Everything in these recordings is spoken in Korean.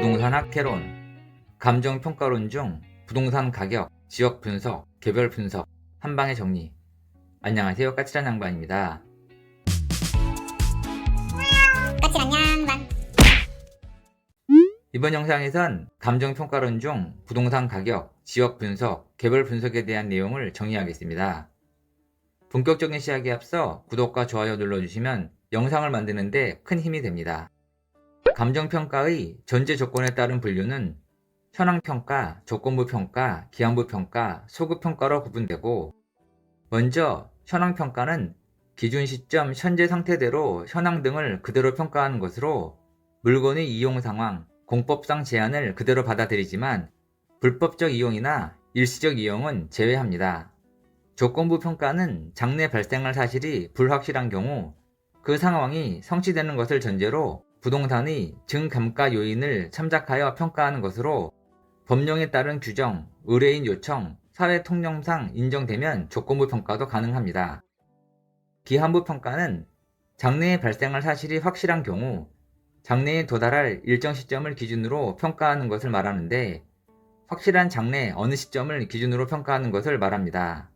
부동산 학개론, 감정평가론 중 부동산 가격, 지역 분석, 개별 분석, 한방의 정리. 안녕하세요, 까칠한 양반입니다. 까칠한 양반. 이번 영상에선 감정평가론 중 부동산 가격, 지역 분석, 개별 분석에 대한 내용을 정리하겠습니다. 본격적인 시작에 앞서 구독과 좋아요 눌러주시면 영상을 만드는데 큰 힘이 됩니다. 감정평가의 전제 조건에 따른 분류는 현황평가, 조건부평가, 기한부평가, 소급평가로 구분되고, 먼저 현황평가는 기준 시점 현재 상태대로 현황 등을 그대로 평가하는 것으로 물건의 이용 상황, 공법상 제한을 그대로 받아들이지만 불법적 이용이나 일시적 이용은 제외합니다. 조건부 평가는 장래 발생할 사실이 불확실한 경우 그 상황이 성취되는 것을 전제로 부동산의 증감가 요인을 참작하여 평가하는 것으로 법령에 따른 규정, 의뢰인 요청, 사회 통념상 인정되면 조건부 평가도 가능합니다. 기한부 평가는 장래에 발생할 사실이 확실한 경우 장래에 도달할 일정 시점을 기준으로 평가하는 것을 말하는데, 확실한 장래 어느 시점을 기준으로 평가하는 것을 말합니다.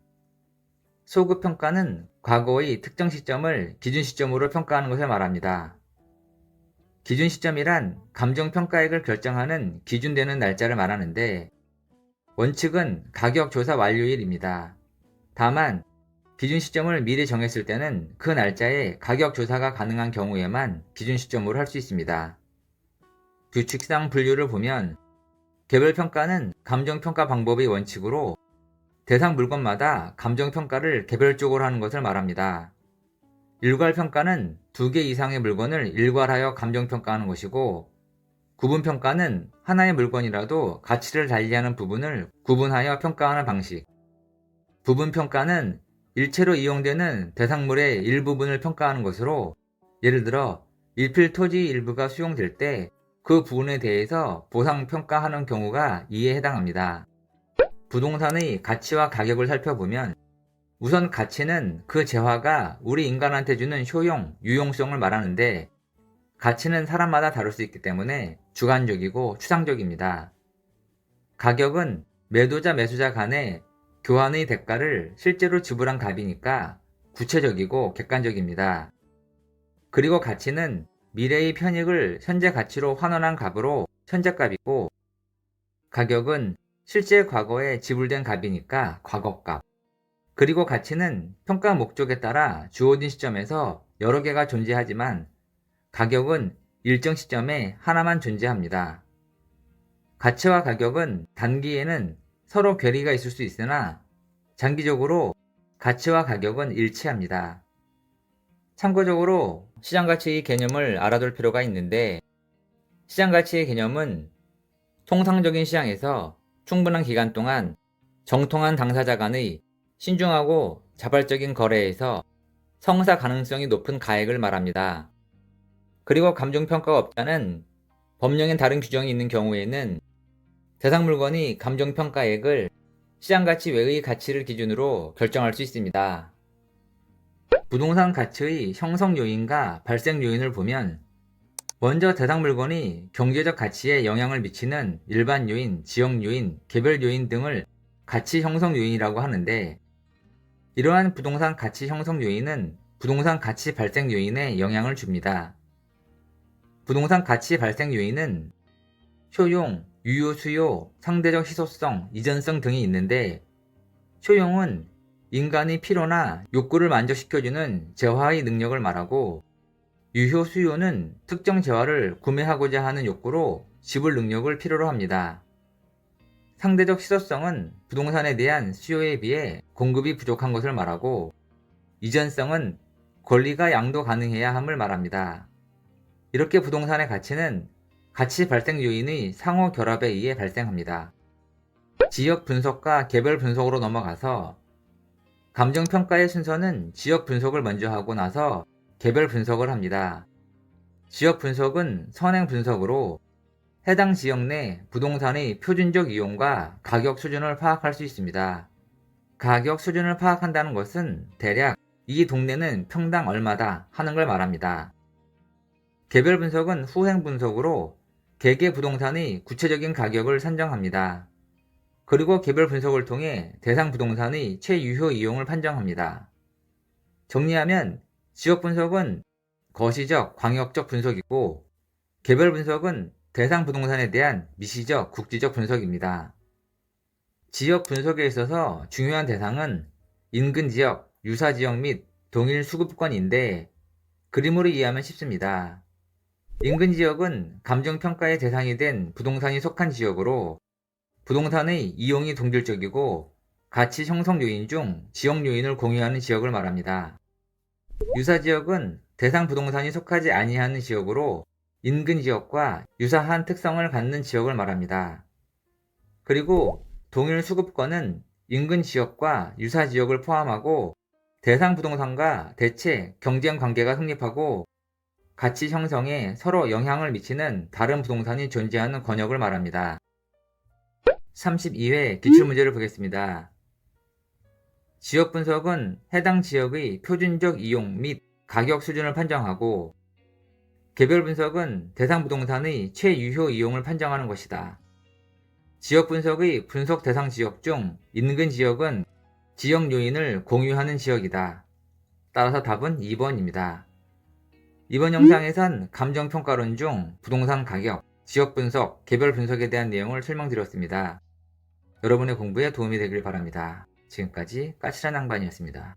소급평가는 과거의 특정 시점을 기준 시점으로 평가하는 것을 말합니다. 기준 시점이란 감정평가액을 결정하는 기준되는 날짜를 말하는데, 원칙은 가격조사 완료일입니다. 다만 기준 시점을 미리 정했을 때는 그 날짜에 가격조사가 가능한 경우에만 기준 시점으로 할 수 있습니다. 규칙상 분류를 보면 개별평가는 감정평가 방법의 원칙으로 대상 물건마다 감정평가를 개별적으로 하는 것을 말합니다. 일괄평가는 2개 이상의 물건을 일괄하여 감정평가하는 것이고, 구분평가는 하나의 물건이라도 가치를 달리하는 부분을 구분하여 평가하는 방식. 부분평가는 일체로 이용되는 대상물의 일부분을 평가하는 것으로, 예를 들어 일필 토지 일부가 수용될 때 그 부분에 대해서 보상평가하는 경우가 이에 해당합니다. 부동산의 가치와 가격을 살펴보면 우선 가치는 그 재화가 우리 인간한테 주는 효용, 유용성을 말하는데, 가치는 사람마다 다를 수 있기 때문에 주관적이고 추상적입니다. 가격은 매도자 매수자 간의 교환의 대가를 실제로 지불한 값이니까 구체적이고 객관적입니다. 그리고 가치는 미래의 편익을 현재 가치로 환원한 값으로 현재값이고, 가격은 실제 과거에 지불된 값이니까 과거값. 그리고 가치는 평가 목적에 따라 주어진 시점에서 여러 개가 존재하지만 가격은 일정 시점에 하나만 존재합니다. 가치와 가격은 단기에는 서로 괴리가 있을 수 있으나 장기적으로 가치와 가격은 일치합니다. 참고적으로 시장가치의 개념을 알아둘 필요가 있는데, 시장가치의 개념은 통상적인 시장에서 충분한 기간 동안 정통한 당사자 간의 신중하고 자발적인 거래에서 성사 가능성이 높은 가액을 말합니다. 그리고 감정평가업자는 법령엔 다른 규정이 있는 경우에는 대상 물건이 감정평가액을 시장가치 외의 가치를 기준으로 결정할 수 있습니다. 부동산 가치의 형성 요인과 발생 요인을 보면, 먼저 대상 물건이 경제적 가치에 영향을 미치는 일반 요인, 지역 요인, 개별 요인 등을 가치 형성 요인이라고 하는데, 이러한 부동산 가치 형성 요인은 부동산 가치 발생 요인에 영향을 줍니다. 부동산 가치 발생 요인은 효용, 유효 수요, 상대적 희소성, 이전성 등이 있는데, 효용은 인간의 필요나 욕구를 만족시켜주는 재화의 능력을 말하고, 유효 수요는 특정 재화를 구매하고자 하는 욕구로 지불 능력을 필요로 합니다. 상대적 희소성은 부동산에 대한 수요에 비해 공급이 부족한 것을 말하고, 이전성은 권리가 양도 가능해야 함을 말합니다. 이렇게 부동산의 가치는 가치 발생 요인의 상호 결합에 의해 발생합니다. 지역 분석과 개별 분석으로 넘어가서, 감정평가의 순서는 지역 분석을 먼저 하고 나서 개별 분석을 합니다. 지역 분석은 선행 분석으로 해당 지역 내 부동산의 표준적 이용과 가격 수준을 파악할 수 있습니다. 가격 수준을 파악한다는 것은 대략 이 동네는 평당 얼마다 하는 걸 말합니다. 개별 분석은 후행 분석으로 개개 부동산의 구체적인 가격을 산정합니다. 그리고 개별 분석을 통해 대상 부동산의 최유효 이용을 판정합니다. 정리하면 지역 분석은 거시적, 광역적 분석이고 개별 분석은 대상 부동산에 대한 미시적, 국지적 분석입니다. 지역 분석에 있어서 중요한 대상은 인근 지역, 유사 지역 및 동일 수급권인데 그림으로 이해하면 쉽습니다. 인근 지역은 감정평가의 대상이 된 부동산이 속한 지역으로 부동산의 이용이 동질적이고 가치 형성 요인 중 지역 요인을 공유하는 지역을 말합니다. 유사 지역은 대상 부동산이 속하지 아니하는 지역으로 인근 지역과 유사한 특성을 갖는 지역을 말합니다. 그리고 동일 수급권은 인근 지역과 유사 지역을 포함하고 대상 부동산과 대체 경쟁 관계가 성립하고 가치 형성에 서로 영향을 미치는 다른 부동산이 존재하는 권역을 말합니다. 32회 기출문제를 보겠습니다. 지역 분석은 해당 지역의 표준적 이용 및 가격 수준을 판정하고 개별 분석은 대상 부동산의 최유효 이용을 판정하는 것이다. 지역 분석의 분석 대상 지역 중 인근 지역은 지역 요인을 공유하는 지역이다. 따라서 답은 2번입니다. 이번 영상에선 감정평가론 중 부동산 가격, 지역 분석, 개별 분석에 대한 내용을 설명드렸습니다. 여러분의 공부에 도움이 되길 바랍니다. 지금까지 까칠한 양반이었습니다.